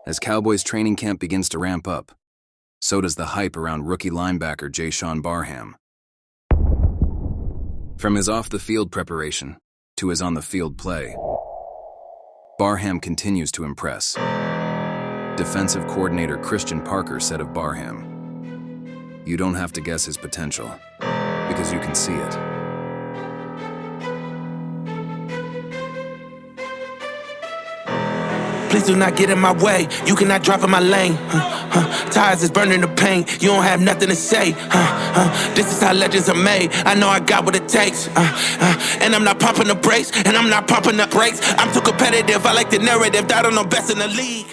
As Cowboys training camp begins to ramp up, so does the hype around rookie linebacker Jaishawn Barham. From his off-the-field preparation to his on-the-field play, Barham continues to impress. Defensive coordinator Christian Parker said of Barham, "You don't have to guess his potential, because you can see it." Please do not get in my way. You cannot drop in my lane. Tires is burning the pain. You don't have nothing to say. This is how legends are made. I know I got what it takes. And I'm not pumping the brakes. And I'm not pumping the brakes. I'm too competitive. I like the narrative. I don't know best in the league.